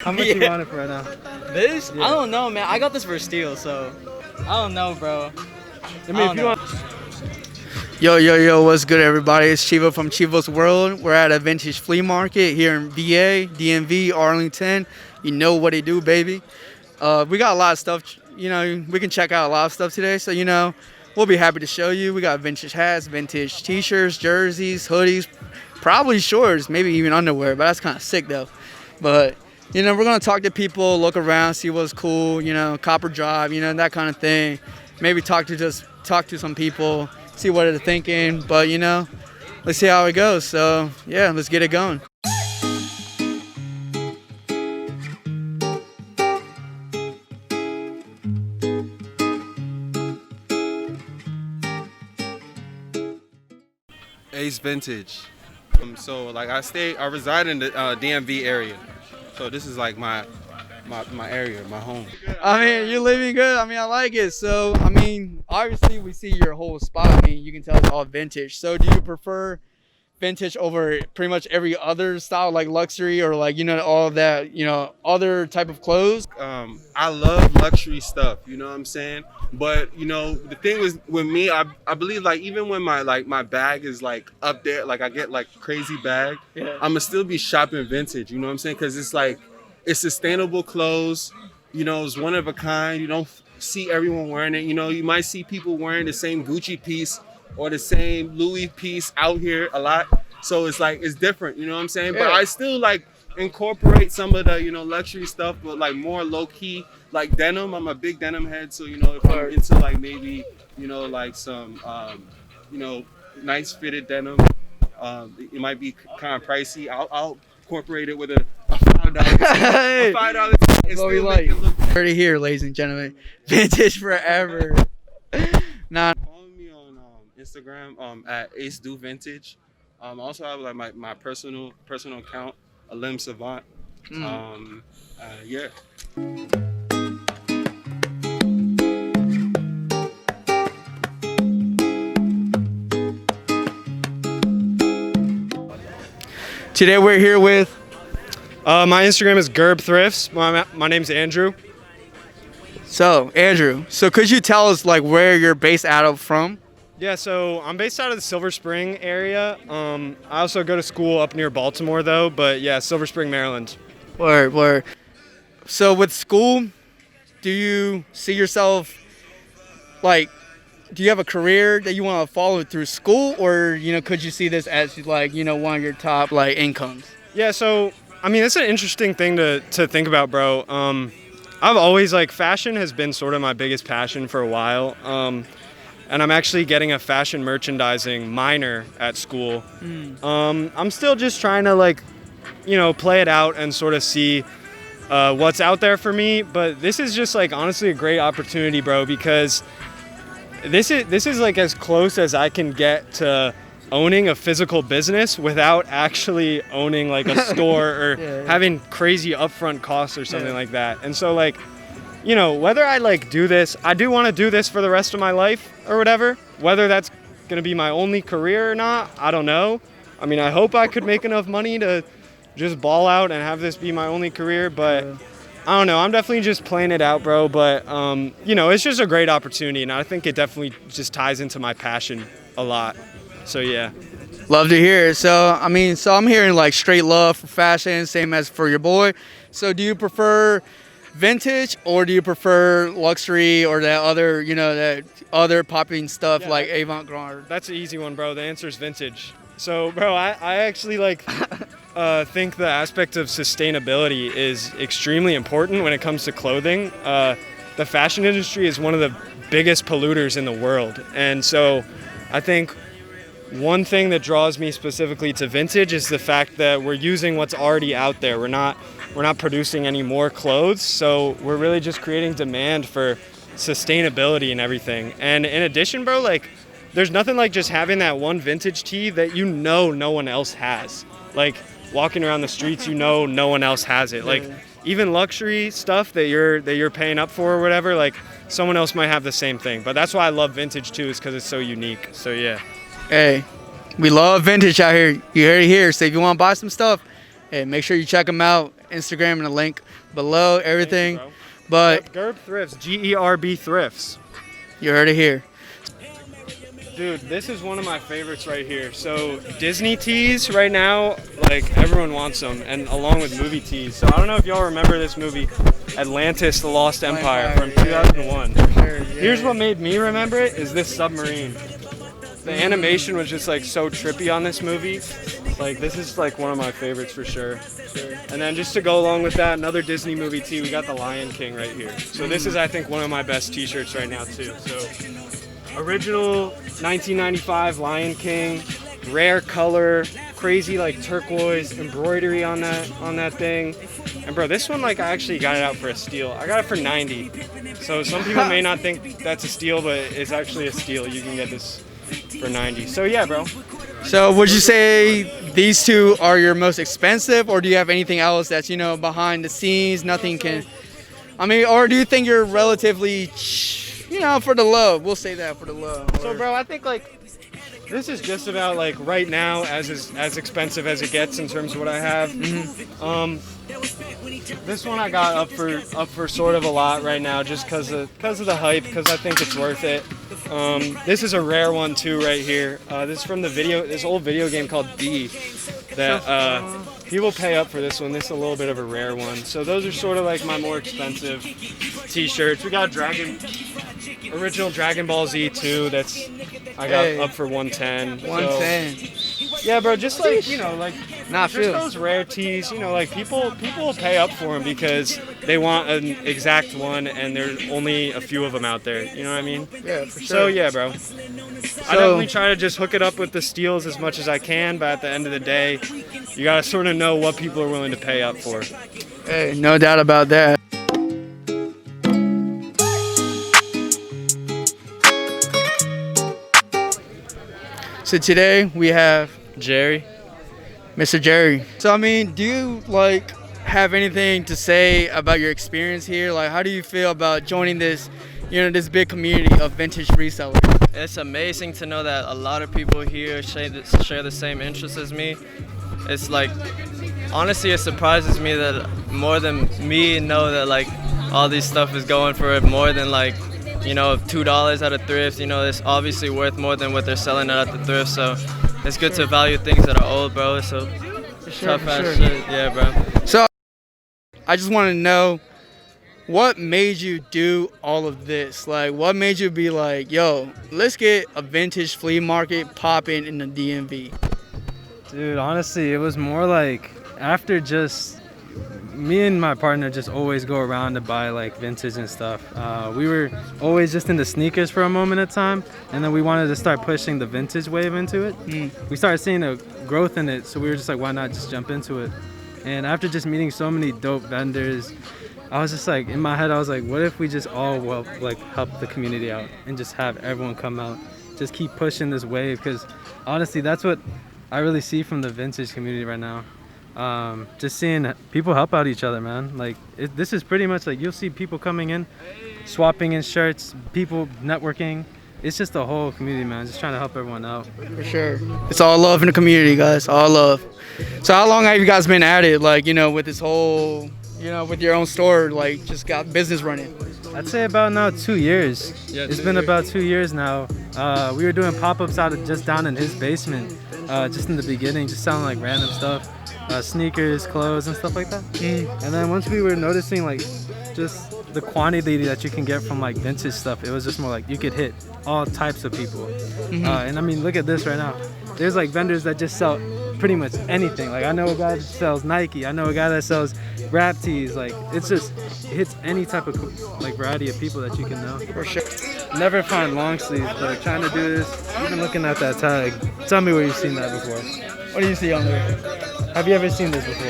How much you want it for right now? This? Yeah. I don't know, man. I got this for a steal, so I don't know, bro. I mean, if you want. Yo, what's good, everybody? It's Chivo from Chivo's World. We're at a vintage flea market here in VA, DMV, Arlington. You know what they do, baby. We got a lot of stuff, you know, we can check out a lot of stuff today. So, you know, we'll be happy to show you. We got vintage hats, vintage t-shirts, jerseys, hoodies, probably shorts, maybe even underwear, but that's kind of sick, though. But, you know, we're going to talk to people, look around, see what's cool, you know, copper drive, you know, that kind of thing. Maybe talk to some people, see what they're thinking, but, you know, let's see how it goes. So, yeah, let's get it going. Ace Vintage. So like I reside in the DMV area. So this is like my area, my home. I mean, you're living good. I mean, I like it. So, I mean, obviously we see your whole spot. I mean, you can tell it's all vintage. So, do you prefer vintage over pretty much every other style, like luxury or like, you know, all that, you know, other type of clothes? I love luxury stuff, you know what I'm saying? But, you know, the thing was with me, I believe like even when my bag is like up there, like I get like crazy bag, Yeah. I'ma still be shopping vintage, you know what I'm saying? Because it's like, it's sustainable clothes, you know, it's one of a kind. You don't see everyone wearing it. You know, you might see people wearing the same Gucci piece or the same Louis piece out here a lot. So it's like, it's different, you know what I'm saying? Yeah. But I still like incorporate some of the, you know, luxury stuff, but like more low key, like denim. I'm a big denim head. So, you know, if I'm into like maybe, you know, like some, you know, nice fitted denim, it might be kind of pricey. I'll incorporate it with a $5. Hey, $5 and what we still like. make it look. Already here, ladies and gentlemen. Vintage forever. Nah. Follow me on Instagram at Ace Do Vintage. I also have like my personal account, Alim Savant. Yeah. Today we're here with. My Instagram is Gerb Thrift. My name's Andrew. So, Andrew, so could you tell us like where you're based out of from? Yeah, so I'm based out of the Silver Spring area. I also go to school up near Baltimore though, but yeah, Silver Spring, Maryland. Word. So with school, do you see yourself like, do you have a career that you want to follow through school, or, you know, could you see this as like, you know, one of your top like incomes? Yeah, so I mean, it's an interesting thing to think about, bro. I've always like fashion has been sort of my biggest passion for a while. And I'm actually getting a fashion merchandising minor at school. I'm still just trying to like, you know, play it out and sort of see what's out there for me. But this is just like honestly a great opportunity, bro, because this is like as close as I can get to owning a physical business without actually owning like a store or having crazy upfront costs or something like that. And so like, you know, whether I like do this, I do want to do this for the rest of my life or whatever. Whether that's going to be my only career or not, I don't know. I mean, I hope I could make enough money to just ball out and have this be my only career, but I don't know. I'm definitely just playing it out, bro. But, you know, it's just a great opportunity, and I think it definitely just ties into my passion a lot. So, yeah. Love to hear it. So, I mean, I'm hearing like straight love for fashion, same as for your boy. So, do you prefer vintage or do you prefer luxury or that other, you know, that other popping stuff like avant-garde? That's an easy one, bro. The answer is vintage. So, bro, I actually like think the aspect of sustainability is extremely important when it comes to clothing. The fashion industry is one of the biggest polluters in the world. And so I think one thing that draws me specifically to vintage is the fact that we're using what's already out there. We're not producing any more clothes, so we're really just creating demand for sustainability and everything. And in addition, bro, like there's nothing like just having that one vintage tee that you know no one else has. Like walking around the streets, you know no one else has it. Like even luxury stuff that you're paying up for or whatever, like someone else might have the same thing. But that's why I love vintage too, is because it's so unique. So yeah. Hey, we love vintage out here. You heard it here. So if you want to buy some stuff, hey, make sure you check them out. Instagram in the link below, everything. Thank you, But bro. Gerb Thrifts, Gerb Thrifts. you heard it here. Dude, this is one of my favorites right here. So Disney tees right now, like everyone wants them, and along with movie tees. So I don't know if y'all remember this movie, Atlantis: The Lost Empire from 2001. Here's what made me remember it: is this submarine. The animation was just like so trippy on this movie. Like this is like one of my favorites for sure. And then just to go along with that, another Disney movie tee. We got the Lion King right here. So this is I think one of my best T-shirts right now too. So. Original 1995 Lion King, rare color, crazy like turquoise embroidery on that thing. And bro, this one like I actually got it out for a steal. I got it for 90. So some people may not think that's a steal, but it's actually a steal. You can get this for 90. So yeah, bro. So would you say these two are your most expensive, or do you have anything else that's, behind the scenes, nothing can, or do you think you're relatively, for the love? We'll say that, for the love. So bro, I think like this is just about like right now as expensive as it gets in terms of what I have. This one I got up for sort of a lot right now just because of the hype, because I think it's worth it. This is a rare one too right here. This is from this old video game called D that people pay up for this one. This is a little bit of a rare one. So those are sort of like my more expensive T-shirts. We got original Dragon Ball Z too. I got up for 110. 110. So, yeah, bro. Just like just feel those rare tees. Like people will pay up for them because they want an exact one, and there's only a few of them out there. You know what I mean? Yeah, for sure. So yeah, bro. I definitely try to just hook it up with the steals as much as I can, but at the end of the day, you gotta sort of know what people are willing to pay up for. Hey, no doubt about that. So today we have Jerry. Mr. Jerry. So do you have anything to say about your experience here? Like, how do you feel about joining this, this big community of vintage resellers? It's amazing to know that a lot of people here share the same interests as me. It's like, honestly, it surprises me that more than me know that all this stuff is going for more than $2 at a thrift. It's obviously worth more than what they're selling at the thrift. So it's good to value things that are old, bro. So tough ass shit, yeah, bro. So I just want to know, what made you do all of this? Like, what made you be like, yo, let's get a vintage flea market popping in the DMV? Dude, honestly, it was more like after just me and my partner just always go around to buy vintage and stuff. We were always just into sneakers for a moment of time, and then we wanted to start pushing the vintage wave into it. We started seeing a growth in it, so we were just like, why not just jump into it? And after just meeting so many dope vendors, I was just in my head, I was like, what if we just all help the community out and just have everyone come out, just keep pushing this wave? Because honestly, that's what I really see from the vintage community right now. Just seeing people help out each other, man. This is pretty much you'll see people coming in, swapping in shirts, people networking. It's just the whole community, man. Just trying to help everyone out. For sure. It's all love in the community, guys. All love. So how long have you guys been at it? With this whole, with your own store, just got business running? I'd say about now 2 years. Yeah, it's been about 2 years now. We were doing pop-ups just down in his basement, just in the beginning, just selling random stuff, sneakers, clothes, and stuff like that. And then once we were noticing just the quantity that you can get from vintage stuff, it was just more you could hit all types of people. And look at this right now. There's vendors that just sell pretty much anything. I know a guy that sells Nike. I know a guy that sells rap tees. It hits any type of variety of people that you can know. For sure. Never find long sleeves, but trying to do this, even looking at that tag. Tell me where you've seen that before. What do you see on there? Have you ever seen this before?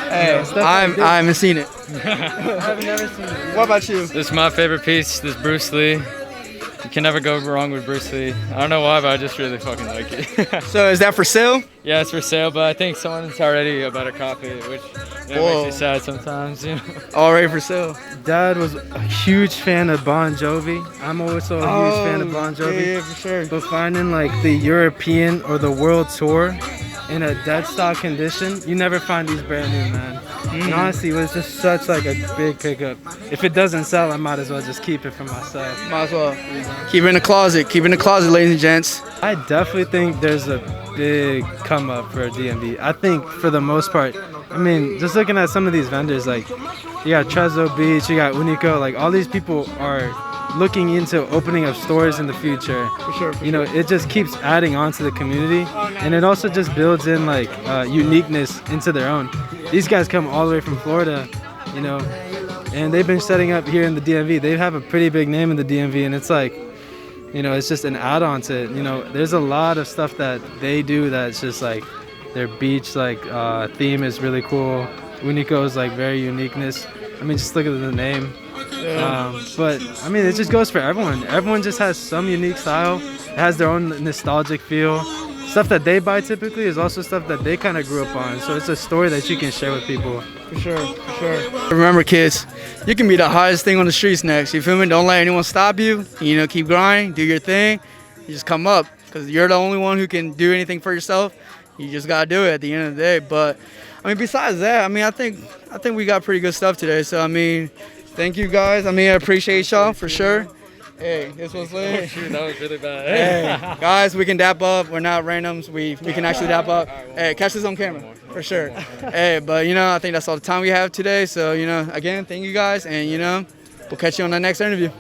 Hey, I haven't seen it. I've never seen it. What about you? This is my favorite piece, this Bruce Lee. You can never go wrong with Bruce Lee. I don't know why, but I just really fucking like it. So is that for sale? Yeah, it's for sale, but I think someone's already about to copy it, which makes me sad sometimes, Already for sale. Dad was a huge fan of Bon Jovi. I'm also a huge fan of Bon Jovi. Yeah, for sure. But finding the European or the world tour in a dead stock condition, you never find these brand new, man. And honestly, it was just such like a big pickup. If it doesn't sell, I might as well just keep it for myself. Might as well. Keep it in the closet. Keep it in the closet, ladies and gents. I definitely think there's a big come up for DMV. I think for the most part, I mean, just looking at some of these vendors, like you got Trezzo Beach, you got Unico, like all these people are looking into opening up stores in the future. For sure. You know, it just keeps adding on to the community, and it also just builds in like uniqueness into their own. These guys come all the way from Florida, you know, and they've been setting up here in the DMV. They have a pretty big name in the DMV, and it's like, you know, it's just an add-on to it. You know, there's a lot of stuff that they do that's just like their beach like theme is really cool. Unico's like very uniqueness. I mean, just look at the name. But I mean, it just goes for everyone. Everyone just has some unique style. It has their own nostalgic feel. Stuff that they buy typically is also stuff that they kind of grew up on. So it's a story that you can share with people. For sure. Remember, kids, you can be the hottest thing on the streets next. You feel me? Don't let anyone stop you. You know, keep grinding, do your thing. You just come up, because you're the only one who can do anything for yourself. You just gotta do it at the end of the day. But I mean, besides that, I mean, I think we got pretty good stuff today. So I mean, thank you guys. I mean, I appreciate y'all for sure. Hey, this was lit. Oh, shoot, that was really bad. Hey, guys, we can dap up. We're not randoms. We can actually dap up. Hey, catch this on camera for sure. Hey, but you know, I think that's all the time we have today. So you know, again, thank you guys, and you know, we'll catch you on the next interview.